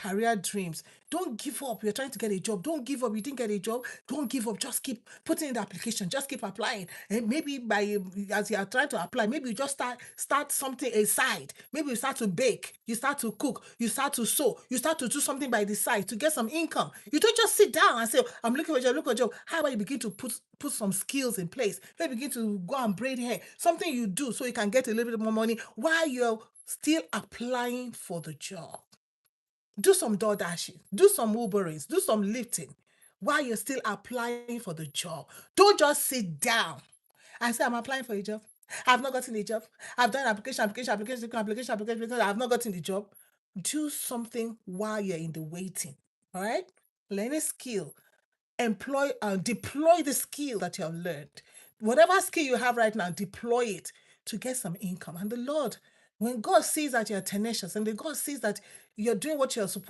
career dreams. Don't give up. You're trying to get a job. Don't give up. You didn't get a job. Don't give up. Just keep putting in the application. Just keep applying. And maybe as you are trying to apply, maybe you just start something aside. Maybe you start to bake. You start to cook. You start to sew. You start to do something by the side to get some income. You don't just sit down and say, I'm looking for a job, look for a job. How about you begin to put some skills in place? Maybe begin to go and braid hair. Something you do so you can get a little bit more money while you're still applying for the job. Do some door dashing, do some Uberings, do some lifting while you're still applying for the job. Don't just sit down and say, I'm applying for a job. I've not gotten a job. I've done application. I've not gotten the job. Do something while you're in the waiting. All right? Learn a skill. Employ and deploy the skill that you have learned. Whatever skill you have right now, deploy it to get some income. And the Lord, when God sees that you're tenacious and the God sees that you're doing what you're supposed